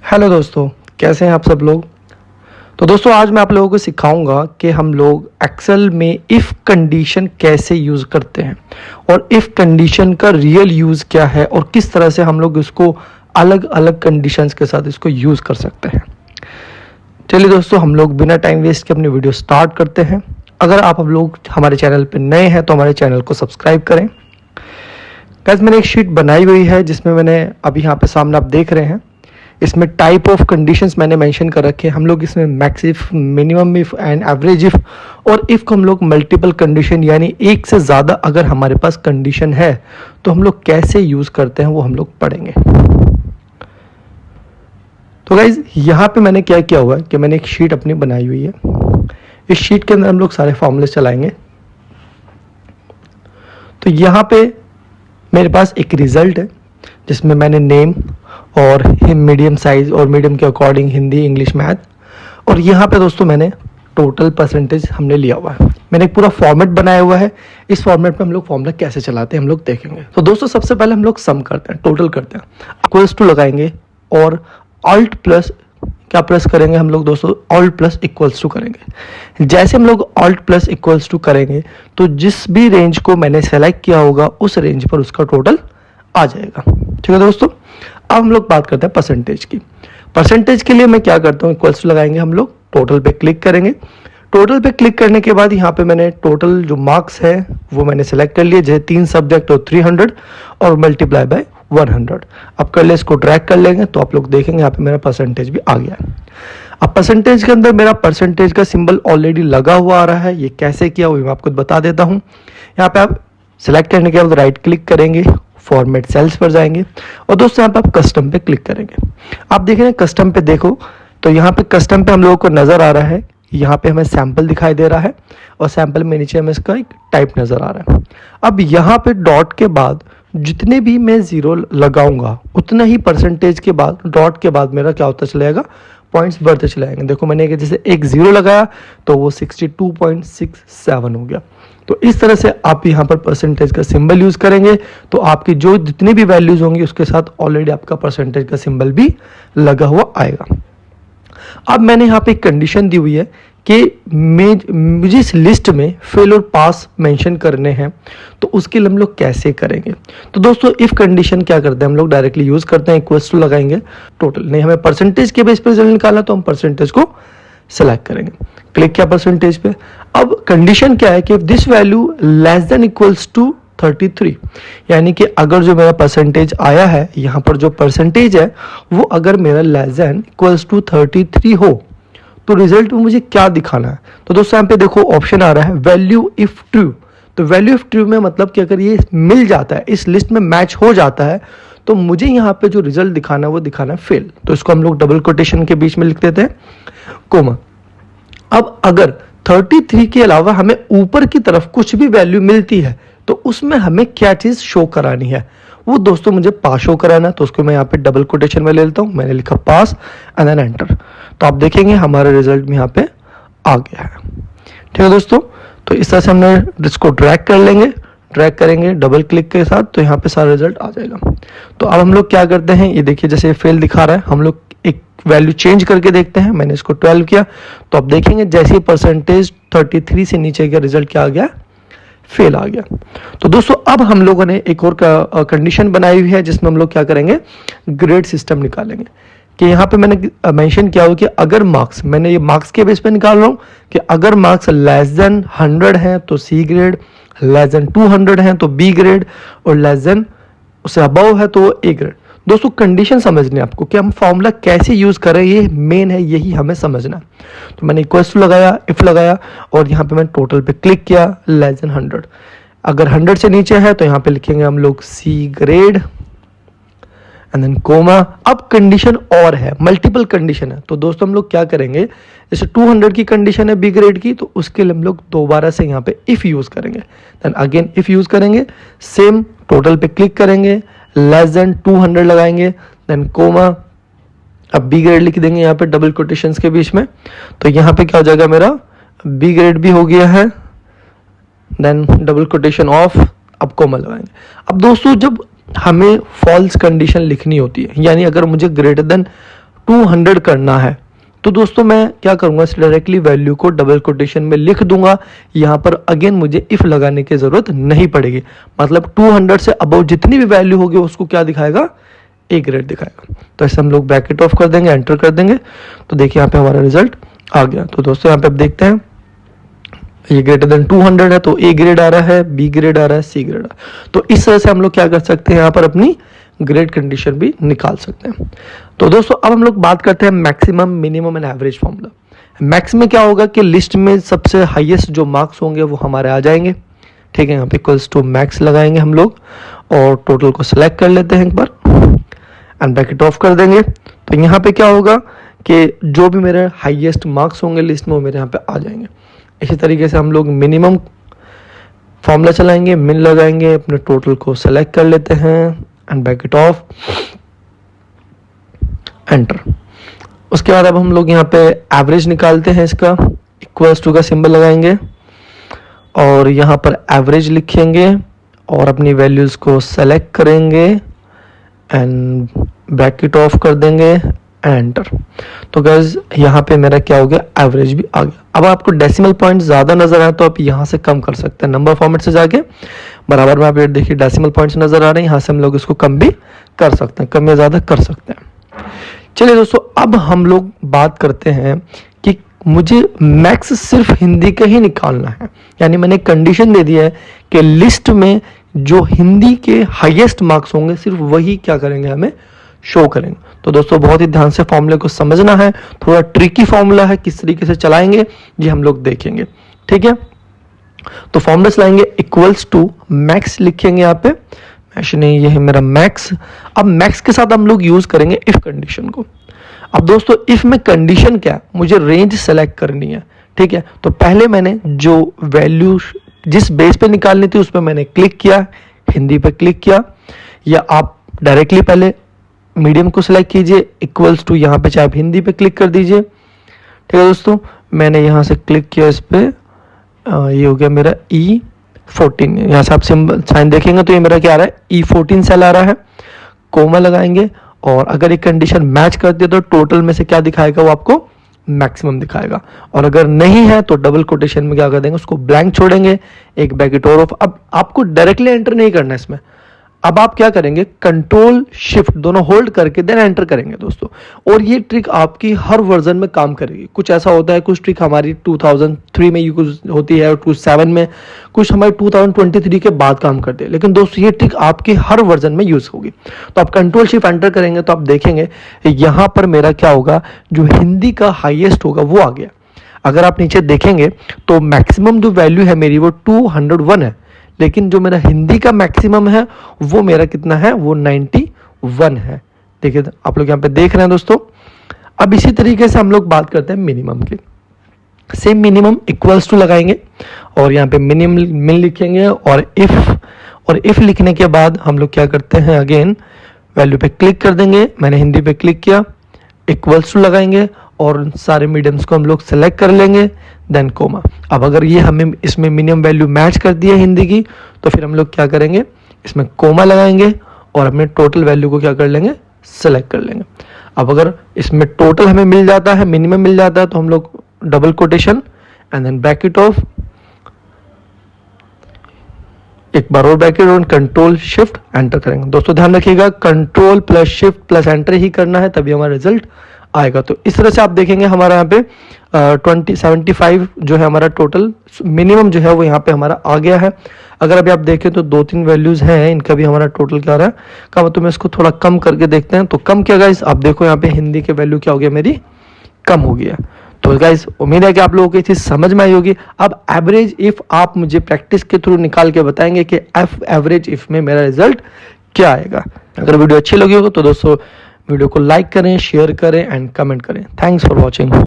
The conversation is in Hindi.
हेलो दोस्तों, कैसे हैं आप सब लोग। तो दोस्तों आज मैं आप लोगों को सिखाऊंगा कि हम लोग एक्सेल में इफ़ कंडीशन कैसे यूज़ करते हैं और इफ़ कंडीशन का रियल यूज़ क्या है और किस तरह से हम लोग इसको अलग अलग कंडीशंस के साथ इसको यूज़ कर सकते हैं। चलिए दोस्तों, हम लोग बिना टाइम वेस्ट के अपनी वीडियो स्टार्ट करते हैं। अगर आप लोग हमारे चैनल पर नए हैं तो हमारे चैनल को सब्सक्राइब करें। गाइस, मैंने एक शीट बनाई हुई है जिसमें मैंने अभी यहाँ पे सामने आप देख रहे हैं, इसमें टाइप ऑफ कंडीशंस मैंने मेंशन कर रखे हैं। हम लोग इसमें max if, minimum if and average if और इफ को हम लोग मल्टीपल कंडीशन यानी एक से ज़्यादा अगर हमारे पास कंडीशन है तो हम लोग कैसे यूज़ करते हैं वो हम लोग पढ़ेंगे। तो गाइज यहाँ पे मैंने क्या किया हुआ है कि मैंने एक शीट अपनी बनाई हुई है। इस शीट के अंदर हम लोग सारे फॉर्मूले चलाएंगे। तो यहाँ पे मेरे पास एक रिजल्ट है जिसमें मैंने नेम और मीडियम साइज और मीडियम के अकॉर्डिंग हिंदी, इंग्लिश, मैथ और यहाँ पे दोस्तों मैंने टोटल परसेंटेज हमने लिया हुआ है। मैंने एक पूरा फॉर्मेट बनाया हुआ है। इस फॉर्मेट पे हम लोग फॉर्मूला कैसे चलाते हैं हम लोग देखेंगे। तो दोस्तों सबसे पहले हम लोग सम करते हैं, टोटल करते हैं। इक्वल्स टू लगाएंगे और ऑल्ट प्लस क्या प्रेस करेंगे हम लोग दोस्तों, ऑल्ट प्लस इक्वल्स टू करेंगे। जैसे हम लोग ऑल्ट प्लस इक्वल्स टू करेंगे तो जिस भी रेंज को मैंने सेलेक्ट किया होगा उस रेंज पर उसका टोटल आ जाएगा। ठीक है दोस्तों, अब हम लोग बात करते हैं परसेंटेज की। परसेंटेज के लिए मैं क्या करता हूँ, इक्वल्स टू लगाएंगे हम लोग, टोटल पे क्लिक करेंगे। टोटल पे क्लिक करने के बाद यहाँ पे मैंने टोटल जो मार्क्स है वो मैंने सेलेक्ट कर लिए, जैसे 3 सब्जेक्ट और 300 और मल्टीप्लाई बाय 100। अब कर ले, इसको ड्रैग कर लेंगे तो आप लोग देखेंगे यहाँ पे मेरा परसेंटेज भी आ गया है। अब परसेंटेज के अंदर मेरा परसेंटेज का सिंबल ऑलरेडी लगा हुआ आ रहा है। ये कैसे किया वो मैं आपको बता देता हूँ। यहाँ पे आप सिलेक्ट करने के बाद राइट क्लिक करेंगे, फॉर्मेट सेल्स पर जाएंगे और दोस्तों यहाँ पे आप कस्टम पे क्लिक करेंगे। आप देख रहे हैं कस्टम पे, देखो तो यहाँ पे कस्टम पे हम लोगों को नजर आ रहा है, यहाँ पे हमें सैंपल दिखाई दे रहा है और सैंपल में नीचे हमें इसका एक टाइप नजर आ रहा है। अब यहाँ पे डॉट के बाद जितने भी मैं जीरो लगाऊंगा उतना ही परसेंटेज के बाद डॉट के बाद मेरा क्या होता चला जाएगा, पॉइंट्स बढ़ते चले जाएंगे। देखो मैंने जैसे एक जीरो लगाया तो वो 62.67 हो गया। तो इस तरह से आप यहाँ पर परसेंटेज का सिंबल यूज करेंगे तो आपकी जो जितनी भी वैल्यूज होंगी उसके साथ ऑलरेडी आपका परसेंटेज का सिंबल भी लगा हुआ आएगा। अब मैंने यहाँ पे एक कंडीशन दी हुई है कि मुझे इस लिस्ट में फेल और पास मेंशन करने हैं, तो उसके लिए हम लोग कैसे करेंगे। तो दोस्तों इफ कंडीशन क्या करते हैं हम लोग डायरेक्टली यूज करते हैं, इक्वल्स टू लगाएंगे टोटल, नहीं हमें परसेंटेज के बेस पर रिजल्ट निकालना तो हम परसेंटेज को सेलेक्ट करेंगे, क्लिक किया परसेंटेज पे। अब कंडीशन क्या है कि this value less than equals to 33, यानी कि अगर जो मेरा परसेंटेज आया है यहाँ पर जो परसेंटेज है वो अगर मेरा लेस देन इक्वल्स टू 33 हो तो रिजल्ट में मुझे क्या दिखाना है। तो दोस्तों यहाँ पे देखो ऑप्शन आ रहा है वैल्यू इफ ट्रू। तो वैल्यू इफ ट्रू में मतलब कि अगर ये मिल जाता है, इस लिस्ट में मैच हो जाता है तो मुझे यहाँ पे जो रिजल्ट दिखाना है वो दिखाना है फेल। तो इसको हम लोग डबल कोटेशन के बीच में लिख देते हैं, कोमा। अब अगर 33 के अलावा हमें ऊपर की तरफ कुछ भी वैल्यू मिलती है तो उसमें हमें क्या चीज शो करानी है, वो दोस्तों मुझे पास शो कराना है। तो उसको मैं यहाँ पे डबल कोटेशन में ले लेता हूँ, मैंने लिखा पास एंड देन एंटर। तो आप देखेंगे हमारा रिजल्ट में यहाँ पे आ गया है। ठीक है दोस्तों, तो इस तरह से हमने इसको ड्रैग कर लेंगे, ड्रैग करेंगे डबल क्लिक के साथ तो यहाँ पे सारा रिजल्ट आ जाएगा। तो अब हम लोग क्या करते हैं, ये देखिए जैसे फेल दिखा रहा है, हम लोग एक वैल्यू चेंज करके देखते हैं। मैंने इसको 12 किया तो आप देखेंगे जैसे ही परसेंटेज 33 से नीचे गया रिजल्ट क्या आ गया, फेल आ गया। तो दोस्तों अब हम लोगों ने एक और कंडीशन बनाई हुई है जिसमें हम लोग क्या करेंगे, ग्रेड सिस्टम निकालेंगे। कि यहाँ पे मैंने मेंशन किया हो कि अगर मार्क्स, मैंने ये मार्क्स के बेस पे निकाल रहा हूँ कि अगर मार्क्स लेस देन 100 हैं तो सी ग्रेड, लेस देन 200 हैं तो बी ग्रेड और लेस देन उससे अबव है तो ए ग्रेड। दोस्तों कंडीशन समझनी है आपको कि हम फॉर्मूला कैसे यूज करें, ये मेन है, यही हमें समझना है। तो मैंने इक्वल्स टू लगाया, इफ लगाया और यहाँ पे मैंने टोटल पे क्लिक किया, लेस देन 100। अगर 100 से नीचे है तो यहाँ पे लिखेंगे हम लोग C grade and then comma. अब कंडीशन और है, मल्टीपल कंडीशन है, तो दोस्तों हम लोग क्या करेंगे, जैसे 200 की कंडीशन है बी ग्रेड की तो उसके लिए हम लोग दोबारा से यहाँ पे इफ यूज करेंगे, देन अगेन इफ यूज करेंगे, सेम टोटल पे क्लिक करेंगे, लेस देन 200 लगाएंगे, देन कोमा। अब बी ग्रेड लिख देंगे यहाँ पे डबल कोटेशंस के बीच में। तो यहाँ पे क्या हो जाएगा, मेरा बी ग्रेड भी हो गया है, देन डबल कोटेशन ऑफ, अब कोमा लगाएंगे। अब दोस्तों जब हमें फॉल्स कंडीशन लिखनी होती है, यानी अगर मुझे ग्रेटर देन 200 करना है तो दोस्तों मैं क्या करूंगा, डायरेक्टली वैल्यू को डबल कोटेशन में लिख दूंगा। यहाँ पर अगेन मुझे इफ लगाने की जरूरत नहीं पड़ेगी। मतलब 200 से अबव जितनी भी वैल्यू होगी उसको क्या दिखाएगा, ए ग्रेड दिखाएगा। तो ऐसे हम लोग ब्रैकेट ऑफ कर देंगे, एंटर कर देंगे, तो देखिए यहाँ पे हमारा रिजल्ट आ गया। तो दोस्तों यहाँ पे आप देखते हैं ये ग्रेटर देन 200 है तो ए ग्रेड आ रहा है, बी ग्रेड आ रहा है, सी ग्रेड आ रहा है। तो इस तरह से हम लोग क्या कर सकते हैं, यहाँ पर अपनी ग्रेड कंडीशन भी निकाल सकते हैं। तो दोस्तों अब हम लोग बात करते हैं maximum, minimum and average formula. Max में क्या होगा कि लिस्ट में सबसे हाईएस्ट जो मार्क्स होंगे वो हमारे आ जाएंगे, ठीक है। यहाँ पे इक्वल्स टू मैक्स लगाएंगे हम लोग और टोटल को सिलेक्ट कर लेते हैं एक बार एंड ब्रैकेट ऑफ कर देंगे। तो यहाँ पे क्या होगा कि जो भी मेरे हाईएस्ट मार्क्स होंगे लिस्ट में वो मेरे यहाँ पे आ जाएंगे। इसी तरीके से हम लोग मिनिमम फॉर्मूला चलाएंगे, मिन लगाएंगे, अपने टोटल को सेलेक्ट कर लेते हैं एंड ब्रैकेट ऑफ, एंटर। उसके बाद अब हम लोग यहाँ पे एवरेज निकालते हैं, इसका इक्वल्स टू का सिंबल लगाएंगे और यहाँ पर एवरेज लिखेंगे और अपनी वैल्यूज को सेलेक्ट करेंगे एंड ब्रैकेट ऑफ कर देंगे, एंटर। तो गाइस यहाँ पे मेरा क्या हो गया, एवरेज भी आ गया। अब आपको डेसिमल पॉइंट ज्यादा नजर आए तो आप यहाँ से कम कर सकते हैं, नंबर फॉर्मेट से जाके बराबर में आप ये देखिए डेसिमल पॉइंट्स नजर आ रहे हैं, यहाँ से हम लोग इसको कम भी कर सकते हैं, कम या ज्यादा कर सकते हैं। चलिए दोस्तों अब हम लोग बात करते हैं कि मुझे मैक्स सिर्फ हिंदी का ही निकालना है। यानी मैंने कंडीशन दे दी है कि लिस्ट में जो हिंदी के हाईएस्ट मार्क्स होंगे सिर्फ वही क्या करेंगे, हमें शो करेंगे। तो दोस्तों बहुत ही ध्यान से फॉर्मूले को समझना है, थोड़ा ट्रिकी फॉर्मूला है, किस तरीके से चलाएंगे ये हम लोग देखेंगे, ठीक है। तो फॉर्मूला चलाएंगे, इक्वल्स टू मैक्स लिखेंगे यहाँ पे, मैक्स नहीं ये है मेरा मैक्स। अब मैक्स के साथ हम लोग यूज करेंगे इफ कंडीशन को। अब दोस्तों इफ में कंडीशन क्या, मुझे रेंज सेलेक्ट करनी है, ठीक है। तो पहले मैंने जो वैल्यू जिस बेस पे निकालनी थी उस पर मैंने क्लिक किया, हिंदी पे क्लिक किया, या आप डायरेक्टली पहले मीडियम को सिलेक्ट कीजिए, इक्वल्स टू यहाँ पे चाहे आप हिंदी पे क्लिक कर दीजिए, ठीक है दोस्तों। मैंने यहाँ से क्लिक किया इस पे, ये हो गया मेरा E14। यहाँ से आप सिंबल साइन देखेंगे तो ये मेरा क्या आ रहा है, E14 सेल आ रहा है। कोमा लगाएंगे और अगर एक कंडीशन मैच करती है तो टोटल में से क्या दिखाएगा, वो आपको मैक्सिमम दिखाएगा। और अगर नहीं है तो डबल कोटेशन में क्या कर देंगे, उसको ब्लैंक छोड़ेंगे, एक ब्रैकेट और ऑफ। अब आपको डायरेक्टली एंटर नहीं करना है इसमें, अब आप क्या करेंगे, कंट्रोल शिफ्ट दोनों होल्ड करके देन एंटर करेंगे दोस्तों। और ये ट्रिक आपकी हर वर्जन में काम करेगी। कुछ ऐसा होता है, कुछ ट्रिक हमारी 2003 में यूज होती है और 2007 में, कुछ हमारी 2023 के बाद काम करते हैं, लेकिन दोस्तों ये ट्रिक आपकी हर वर्जन में यूज होगी। तो आप कंट्रोल शिफ्ट एंटर करेंगे तो आप देखेंगे यहां पर मेरा क्या होगा, जो हिंदी का हाईएस्ट होगा वो आ गया। अगर आप नीचे देखेंगे तो मैक्सिमम जो वैल्यू है मेरी वो 201 है, लेकिन जो मेरा हिंदी का मैक्सिमम है वो मेरा कितना है, वो 91 है। देखिए आप लोग यहाँ पे देख रहे हैं दोस्तों। अब इसी तरीके से हम लोग बात करते हैं मिनिमम की। सेम मिनिमम इक्वल्स टू लगाएंगे और यहाँ पे मिनिमम मिन लिखेंगे और इफ लिखने के बाद हम लोग क्या करते हैं, अगेन वैल्यू पे क्लिक कर देंगे। मैंने हिंदी पे क्लिक किया, इक्वल्स टू लगाएंगे और सारे मीडियम्स को हम लोग सेलेक्ट कर लेंगे, देन कोमा। अब अगर ये हमें इसमें मिनिमम वैल्यू मैच कर दी है हिंदी की तो फिर हम लोग क्या करेंगे, इसमें कोमा लगाएंगे और अपने टोटल वैल्यू को क्या कर लेंगे, सेलेक्ट कर लेंगे। अब अगर इसमें टोटल हमें मिल जाता है, मिनिमम मिल जाता है, तो हम लोग double quotation and then bracket of, एक बार और ब्रैकेट और कंट्रोल शिफ्ट एंटर करेंगे। दोस्तों ध्यान रखिएगा, control plus shift plus enter ही करना है, तभी हमारा रिजल्ट आएगा। तो इस तरह से आप देखेंगे हमारा यहाँ पे 75 जो है हमारा टोटल मिनिमम जो है वो यहाँ पे हमारा आ गया है। अगर अभी आप देखें तो 2-3 वैल्यूज हैं, इनका भी हमारा टोटल क्या आ रहा है कम। तो मैं इसको थोड़ा कम करके देखते हैं। तो कम क्या गाइस, आप देखो यहाँ पे हिंदी के वैल्यू क्या हो गया, मेरी कम हो गया। तो गाइस उम्मीद है कि आप लोगों को ये चीज समझ में आई होगी। अब एवरेज इफ आप मुझे प्रैक्टिस के थ्रू निकाल के बताएंगे कि एवरेज इफ में मेरा रिजल्ट क्या आएगा। अगर वीडियो अच्छी लगी हो तो दोस्तों वीडियो को लाइक करें, शेयर करें एंड कमेंट करें। Thanks for watching.